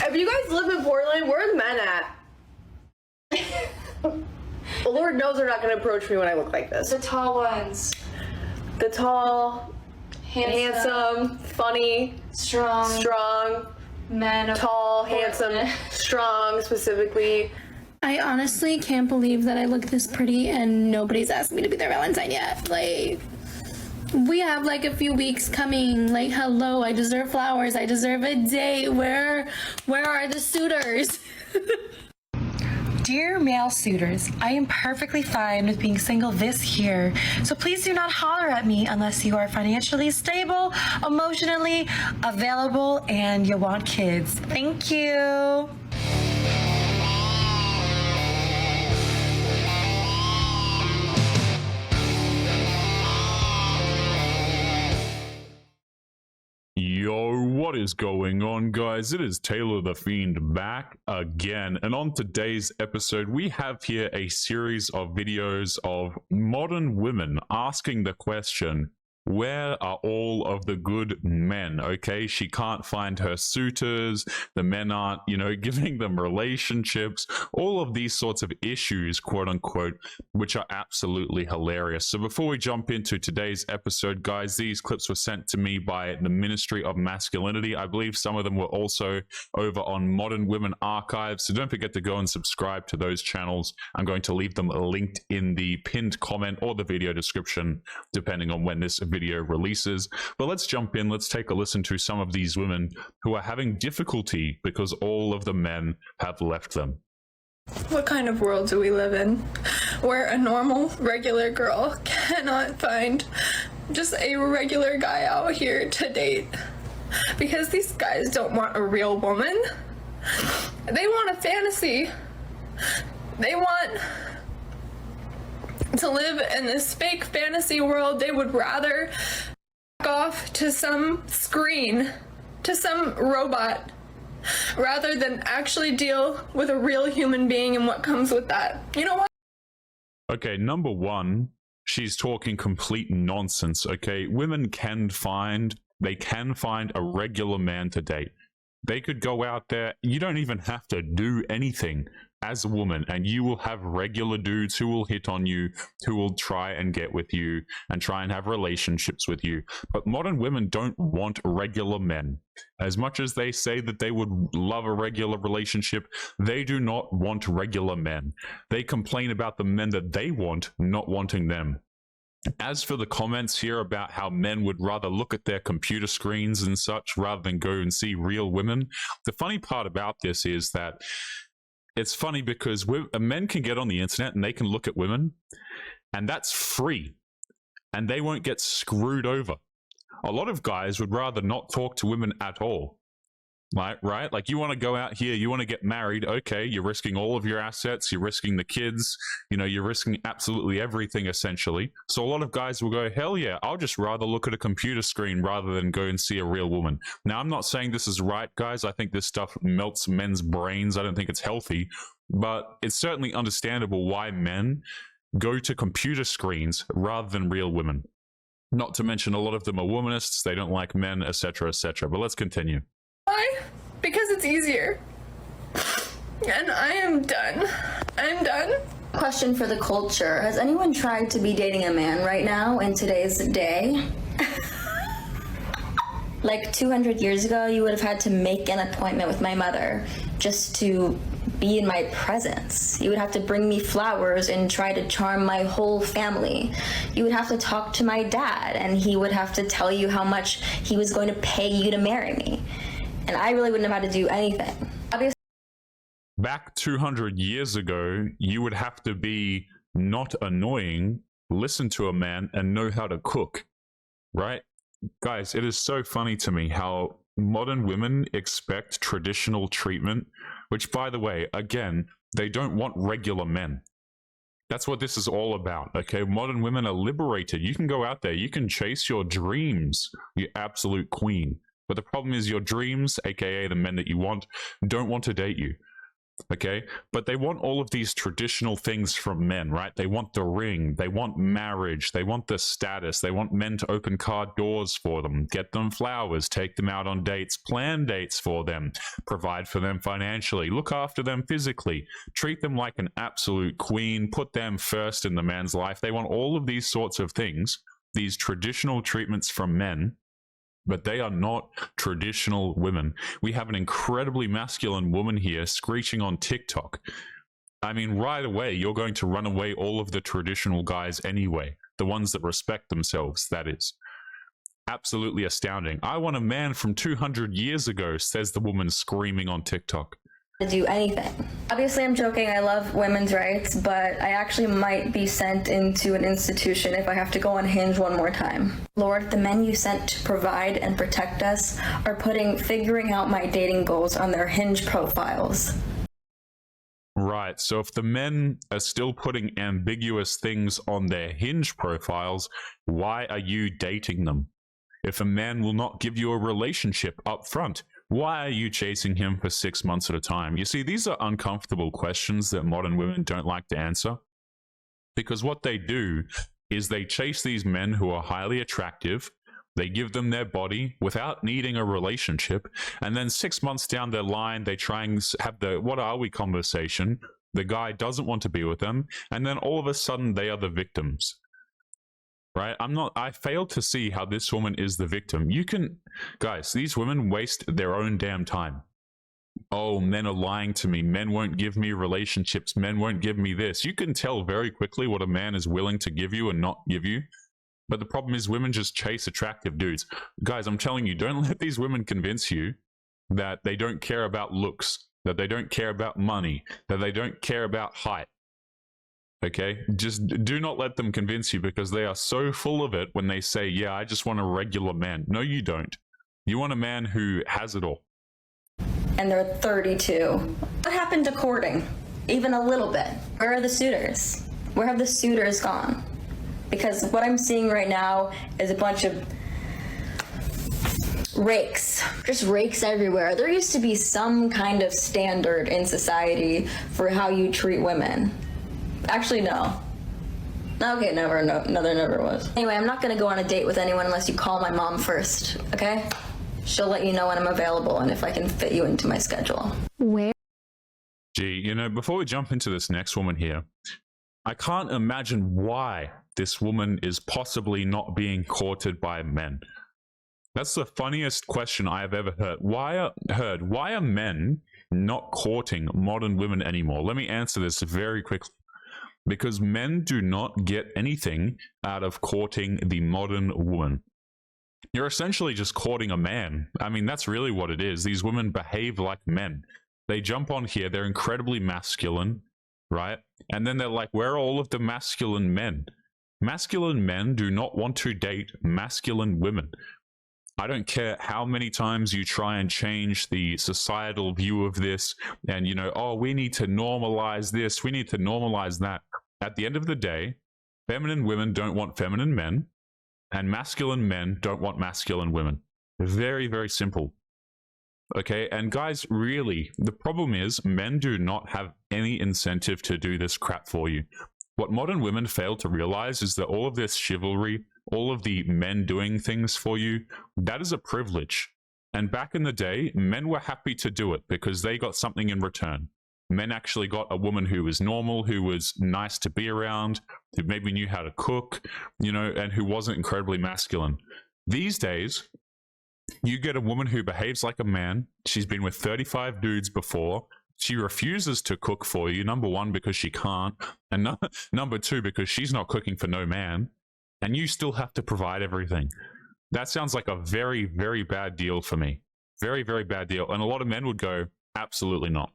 If you guys live in Portland, where are the men at? The Lord knows they're not going to approach me when I look like this. The tall ones. The tall, handsome, funny, strong, men of tall, Portland. handsome, strong specifically. I honestly can't believe that I look this pretty and nobody's asked me to be their Valentine yet. Like, we have like a few weeks coming. Like, hello, I deserve flowers. I deserve a date. Where are the suitors? Dear male suitors, I am perfectly fine with being single this year, so please do not holler at me unless you are financially stable, emotionally available, and you want kids. Thank you. Yo, what is going on, guys? It is Taylor the Fiend back again, and on today's episode we have here a series of videos of modern women asking the question, where are all of the good men? Okay, she can't find her suitors, the men aren't, giving them relationships, all of these sorts of issues, quote unquote, which are absolutely hilarious. So before we jump into today's episode, guys, these clips were sent to me by the Ministry of Masculinity. I believe some of them were also over on Modern Women Archive, so don't forget to go and subscribe to those channels. I'm going to leave them linked in the pinned comment or the video description, depending on when this video releases. But let's jump in. Let's take a listen to some of these women who are having difficulty because all of the men have left them. What kind of world do we live in where a normal, regular girl cannot find just a regular guy out here to date? Because these guys don't want a real woman. They want a fantasy. They want to live in this fake fantasy world. They would rather back off to some screen, to some robot, rather than actually deal with a real human being and what comes with that. You know what? Okay, number one, she's talking complete nonsense. Okay, women can find a regular man to date. They could go out there. You don't even have to do anything as a woman, and you will have regular dudes who will hit on you, who will try and get with you and try and have relationships with you. But modern women don't want regular men. As much as they say that they would love a regular relationship, they do not want regular men. They complain about the men that they want not wanting them. As for the comments here about how men would rather look at their computer screens and such rather than go and see real women, the funny part about this is that it's funny because men can get on the internet and they can look at women, and that's free, and they won't get screwed over. A lot of guys would rather not talk to women at all. Right? Like, you want to go out here, you want to get married, okay, you're risking all of your assets, you're risking the kids, you're risking absolutely everything, essentially. So a lot of guys will go, hell yeah, I'll just rather look at a computer screen rather than go and see a real woman. Now, I'm not saying this is right, guys. I think this stuff melts men's brains. I don't think it's healthy, but it's certainly understandable why men go to computer screens rather than real women. Not to mention, a lot of them are womanists, they don't like men, etc., etc. But let's continue. Why? Because it's easier. And I am done. I'm done. Question for the culture. Has anyone tried to be dating a man right now in today's day? Like 200 years ago, you would have had to make an appointment with my mother just to be in my presence. You would have to bring me flowers and try to charm my whole family. You would have to talk to my dad, and he would have to tell you how much he was going to pay you to marry me. And I really wouldn't have had to do anything. Obviously, back 200 years ago, you would have to be not annoying, listen to a man, and know how to cook, right? Guys, it is so funny to me how modern women expect traditional treatment, which, by the way, again, they don't want regular men. That's what this is all about, okay? Modern women are liberated. You can go out there, you can chase your dreams, you absolute queen. But the problem is your dreams, aka the men that you want, don't want to date you. Okay, but they want all of these traditional things from men, right? They want the ring, they want marriage, they want the status, they want men to open car doors for them, get them flowers, take them out on dates, plan dates for them, provide for them financially, look after them physically, treat them like an absolute queen, put them first in the man's life. They want all of these sorts of things, these traditional treatments from men. But they are not traditional women. We have an incredibly masculine woman here screeching on TikTok. I mean, right away, you're going to run away all of the traditional guys anyway. The ones that respect themselves, that is. Absolutely astounding. I want a man from 200 years ago, says the woman screaming on TikTok. To do anything. Obviously, I'm joking. I love women's rights, but I actually might be sent into an institution if I have to go on Hinge one more time. Lord, the men you sent to provide and protect us are putting figuring out my dating goals on their Hinge profiles. Right, so if the men are still putting ambiguous things on their Hinge profiles, why are you dating them? If a man will not give you a relationship up front, why are you chasing him for 6 months at a time? You see, these are uncomfortable questions that modern women don't like to answer, because what they do is they chase these men who are highly attractive, they give them their body without needing a relationship, and then 6 months down the line, they try and have the "what are we" conversation. The guy doesn't want to be with them, and then all of a sudden they are the victims. Right? I fail to see how this woman is the victim. Guys, these women waste their own damn time. Oh, men are lying to me. Men won't give me relationships. Men won't give me this. You can tell very quickly what a man is willing to give you and not give you. But the problem is women just chase attractive dudes. Guys, I'm telling you, don't let these women convince you that they don't care about looks, that they don't care about money, that they don't care about height. Okay, just do not let them convince you, because they are so full of it when they say, yeah, I just want a regular man. No, you don't. You want a man who has it all. And they're 32. What happened to courting? Even a little bit. Where are the suitors? Where have the suitors gone? Because what I'm seeing right now is a bunch of rakes. Just rakes everywhere. There used to be some kind of standard in society for how you treat women. Actually, no. Okay, never, no, there never was. Anyway, I'm not gonna go on a date with anyone unless you call my mom first, okay? She'll let you know when I'm available and if I can fit you into my schedule. Where? Gee, before we jump into this next woman here, I can't imagine why this woman is possibly not being courted by men. That's the funniest question I have ever heard. Why are men not courting modern women anymore? Let me answer this very quickly. Because men do not get anything out of courting the modern woman. You're essentially just courting a man. I mean, that's really what it is. These women behave like men. They jump on here, they're incredibly masculine, right? And then they're like, where are all of the masculine men? Masculine men do not want to date masculine women. I don't care how many times you try and change the societal view of this and, oh, we need to normalize this, we need to normalize that. At the end of the day, feminine women don't want feminine men, and masculine men don't want masculine women. Very, very simple. Okay, and guys, really, the problem is men do not have any incentive to do this crap for you. What modern women fail to realize is that all of this chivalry, all of the men doing things for you, that is a privilege. And back in the day, men were happy to do it because they got something in return. Men actually got a woman who was normal, who was nice to be around, who maybe knew how to cook, and who wasn't incredibly masculine. These days, you get a woman who behaves like a man. She's been with 35 dudes before. She refuses to cook for you, number one, because she can't, and number two, because she's not cooking for no man, and you still have to provide everything. That sounds like a very, very bad deal for me. Very, very bad deal. And a lot of men would go, absolutely not.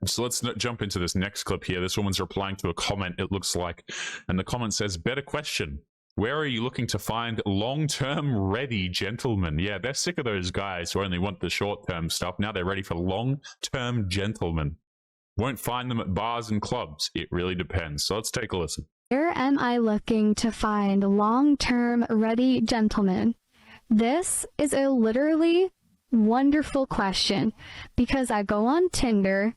So let's jump into this next clip here. This woman's replying to a comment, it looks like, and the comment says, better question. Where are you looking to find long-term ready gentlemen? Yeah, they're sick of those guys who only want the short-term stuff. Now they're ready for long-term gentlemen. Won't find them at bars and clubs. It really depends. So let's take a listen. Where am I looking to find long-term ready gentlemen? This is a literally wonderful question because I go on Tinder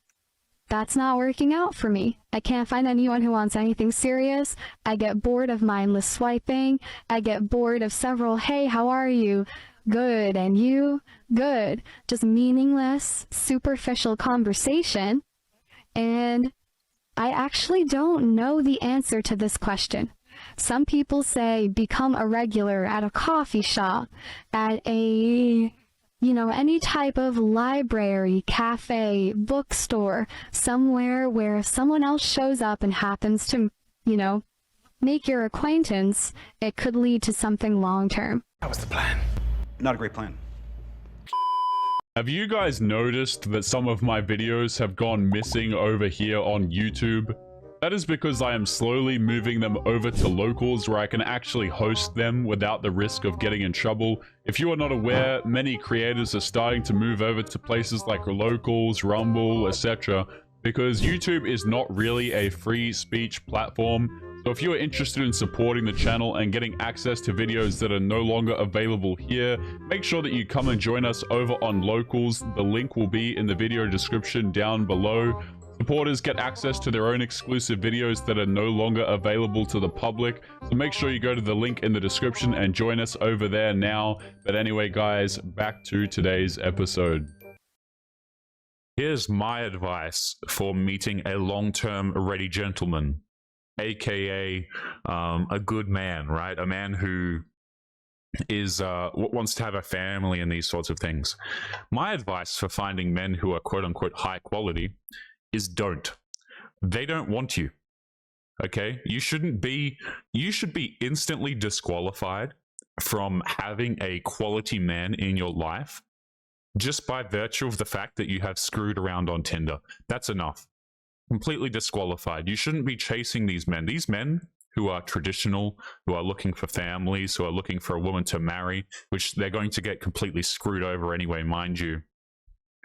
that's not working out for me. I can't find anyone who wants anything serious. I get bored of mindless swiping. I get bored of several, hey, how are you? Good, and you? Good. Just meaningless, superficial conversation. And I actually don't know the answer to this question. Some people say become a regular at a coffee shop, at a, any type of library, cafe, bookstore, somewhere where if someone else shows up and happens to, make your acquaintance, it could lead to something long-term. That was the plan. Not a great plan. Have you guys noticed that some of my videos have gone missing over here on YouTube? That is because I am slowly moving them over to locals where I can actually host them without the risk of getting in trouble. If you are not aware, many creators are starting to move over to places like locals, Rumble, etc. because YouTube is not really a free speech platform. So if you are interested in supporting the channel and getting access to videos that are no longer available here, make sure that you come and join us over on Locals. The link will be in the video description down below. Supporters get access to their own exclusive videos that are no longer available to the public. So make sure you go to the link in the description and join us over there now. But anyway, guys, back to today's episode. Here's my advice for meeting a long-term ready gentleman. AKA a good man, right? A man who is wants to have a family and these sorts of things. My advice for finding men who are quote-unquote high quality is don't. They don't want you. Okay? You should be instantly disqualified from having a quality man in your life just by virtue of the fact that you have screwed around on Tinder. That's enough. Completely disqualified. You shouldn't be chasing these men. These men who are traditional, who are looking for families, who are looking for a woman to marry, which they're going to get completely screwed over anyway, mind you,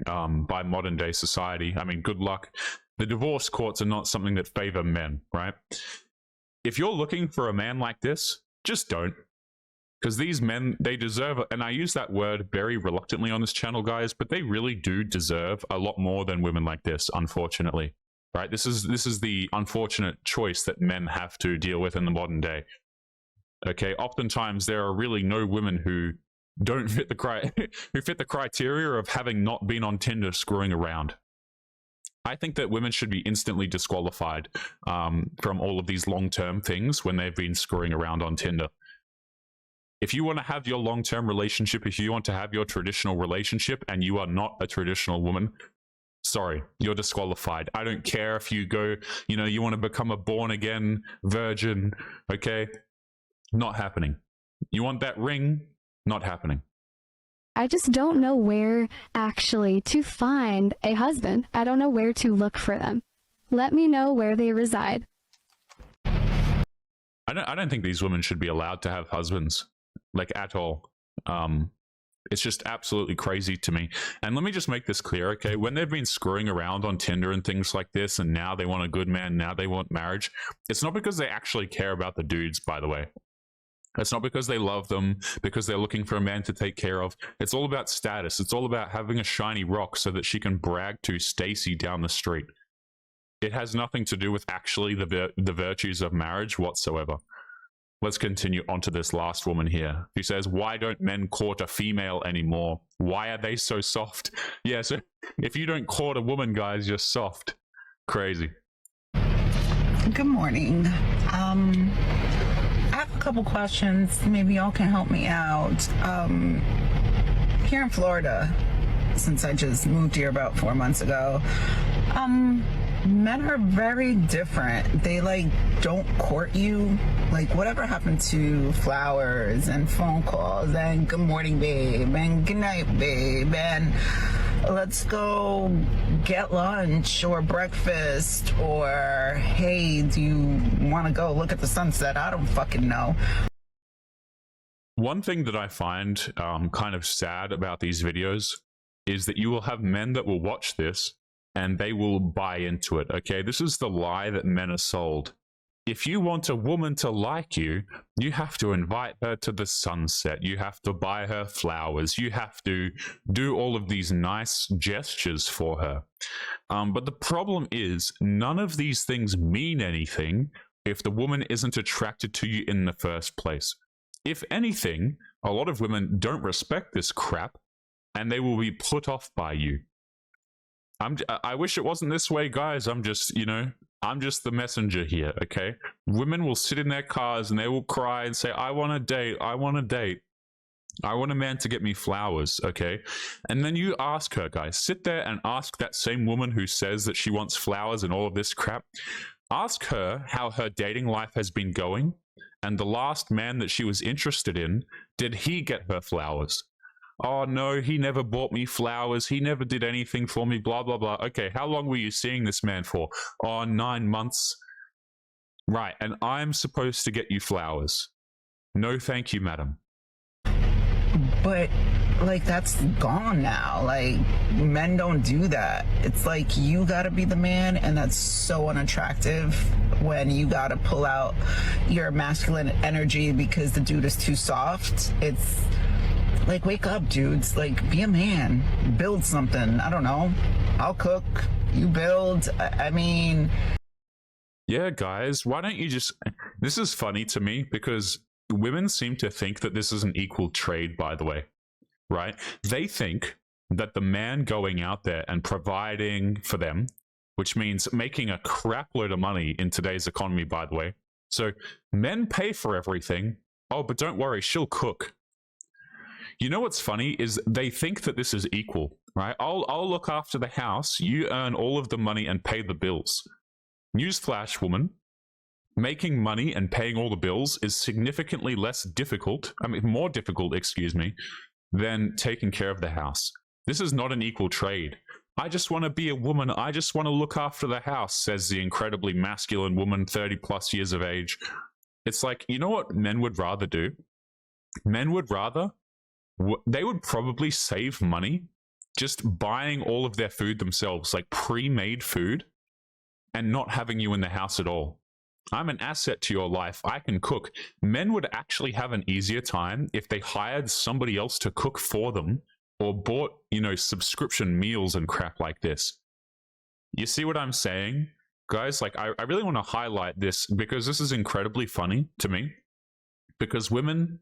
by modern day society. I mean, good luck. The divorce courts are not something that favor men, right? If you're looking for a man like this, just don't. Because these men, they deserve, and I use that word very reluctantly on this channel, guys, but they really do deserve a lot more than women like this, unfortunately. Right? This is the unfortunate choice that men have to deal with in the modern day. Okay, oftentimes there are really no women who don't fit the criteria of having not been on Tinder screwing around. I think that women should be instantly disqualified from all of these long-term things when they've been screwing around on Tinder. If you want to have your long-term relationship, if you want to have your traditional relationship and you are not a traditional woman, sorry, you're disqualified. I don't care if you go, you want to become a born-again virgin, okay? Not happening. You want that ring? Not happening. I just don't know where actually to find a husband. I don't know where to look for them. Let me know where they reside. I don't think these women should be allowed to have husbands, like at all. It's just absolutely crazy to me. And let me just make this clear, okay? When they've been screwing around on Tinder and things like this, and now they want a good man, now they want marriage, it's not because they actually care about the dudes, by the way. It's not because they love them, because they're looking for a man to take care of. It's all about status. It's all about having a shiny rock so that she can brag to Stacy down the street. It has nothing to do with actually the virtues of marriage whatsoever. Let's continue on to this last woman here. She says, why don't men court a female anymore? Why are they so soft? Yeah, so if you don't court a woman, guys, you're soft. Crazy. Good morning. I have a couple questions. Maybe y'all can help me out. Here in Florida, since I just moved here about 4 months ago, men are very different. They don't court you. Whatever happened to flowers and phone calls and good morning babe and good night babe and let's go get lunch or breakfast, or hey, do you want to go look at the sunset? I don't fucking know. One thing that I find kind of sad about these videos is that you will have men that will watch this and they will buy into it, okay? This is the lie that men are sold. If you want a woman to like you, you have to invite her to the sunset. You have to buy her flowers. You have to do all of these nice gestures for her. But the problem is, none of these things mean anything if the woman isn't attracted to you in the first place. If anything, a lot of women don't respect this crap, and they will be put off by you. I wish it wasn't this way, guys. I'm just the messenger here, okay? Women will sit in their cars and they will cry and say, I want a date, I want a date. I want a man to get me flowers, okay? And then you ask her, guys, sit there and ask that same woman who says that she wants flowers and all of this crap, ask her how her dating life has been going, and the last man that she was interested in, did he get her flowers? Oh no, he never bought me flowers, he never did anything for me, blah, blah, blah. Okay, how long were you seeing this man for? Oh, 9 months. Right, and I'm supposed to get you flowers. No thank you, madam. But, like, that's gone now. Like, men don't do that. It's like, you gotta be the man, and that's so unattractive when you gotta pull out your masculine energy because the dude is too soft. It's like, wake up, dudes. Like, be a man. Build something. I don't know. I'll cook. You build. I mean... Yeah, guys, why don't you just... This is funny to me because women seem to think that this is an equal trade, by the way, right? They think that the man going out there and providing for them, which means making a crap load of money in today's economy, by the way. So men pay for everything. Oh, but don't worry, she'll cook. You know what's funny is they think that this is equal, right? I'll look after the house, you earn all of the money and pay the bills. Newsflash, woman, making money and paying all the bills is significantly less difficult, more difficult, excuse me, than taking care of the house. This is not an equal trade. I just want to be a woman. I just want to look after the house, says the incredibly masculine woman, 30 plus years of age. It's like, you know what men would rather do? Men would rather... They would probably save money just buying all of their food themselves, like pre-made food, and not having you in the house at all. I'm an asset to your life. I can cook. Men would actually have an easier time if they hired somebody else to cook for them or bought, subscription meals and crap like this. You see what I'm saying? Guys, like, I really want to highlight this because this is incredibly funny to me, because women...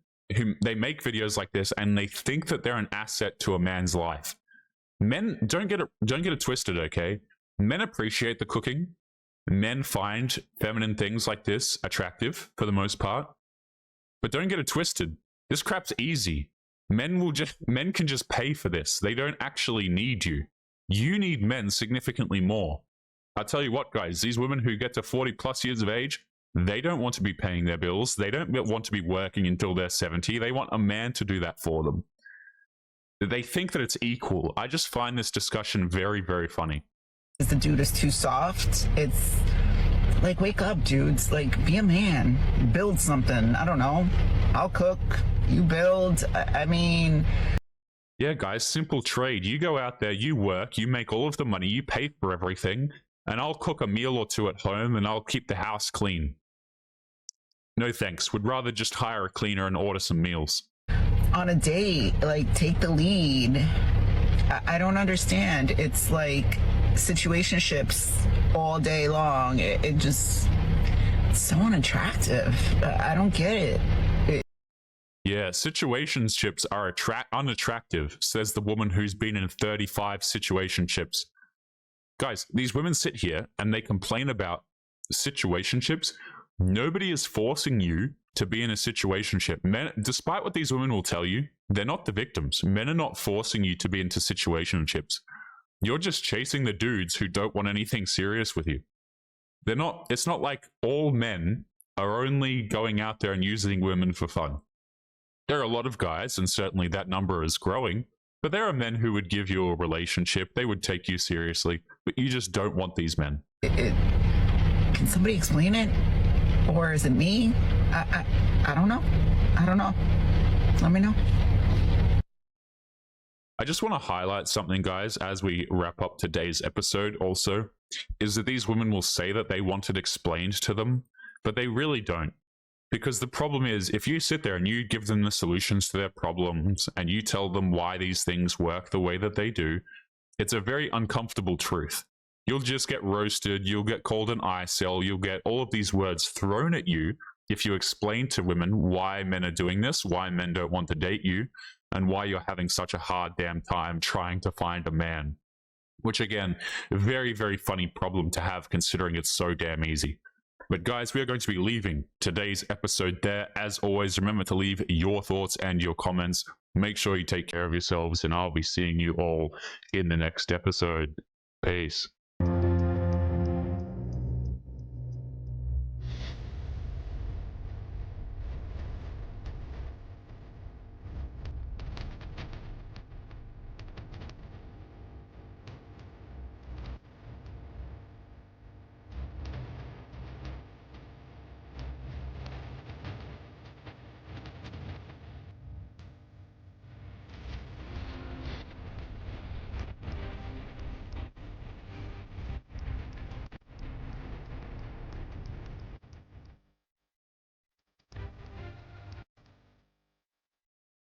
they make videos like this and they think that they're an asset to a man's life. Men don't get it twisted, okay? Men appreciate the cooking. Men find feminine things like this attractive for the most part. But don't get it twisted. This crap's easy. Men can just pay for this. They don't actually need you. You need men significantly more. I'll tell you what, guys, these women who get to 40 plus years of age, they don't want to be paying their bills. They don't want to be working until they're 70. They want a man to do that for them. They think that it's equal. I just find this discussion very, very funny. The dude is too soft. It's like, wake up, dudes. Like, be a man. Build something. I don't know. I'll cook. You build. I mean... Yeah, guys, simple trade. You go out there, you work, you make all of the money, you pay for everything, and I'll cook a meal or two at home and I'll keep the house clean. No thanks. Would rather just hire a cleaner and order some meals. On a date, like, take the lead. I don't understand. It's like situationships all day long. It's so unattractive. I don't get it. Yeah, situationships are unattractive, says the woman who's been in 35 situationships. Guys, these women sit here and they complain about situationships. Nobody is forcing you to be in a situationship. Men, despite what these women will tell you, they're not the victims. Men are not forcing you to be into situationships. You're just chasing the dudes who don't want anything serious with you. It's not like all men are only going out there and using women for fun. There are a lot of guys, and certainly that number is growing, but there are men who would give you a relationship. They would take you seriously, but you just don't want these men. Can somebody explain it? Or is it me? I don't know. I don't know. Let me know. I just want to highlight something, guys, as we wrap up today's episode also, is that these women will say that they want it explained to them, but they really don't. Because the problem is, if you sit there and you give them the solutions to their problems and you tell them why these things work the way that they do, it's a very uncomfortable truth. You'll just get roasted. You'll get called an incel. You'll get all of these words thrown at you if you explain to women why men are doing this, why men don't want to date you, and why you're having such a hard damn time trying to find a man. Which, again, very, very funny problem to have considering it's so damn easy. But guys, we are going to be leaving today's episode there. As always, remember to leave your thoughts and your comments. Make sure you take care of yourselves, and I'll be seeing you all in the next episode. Peace.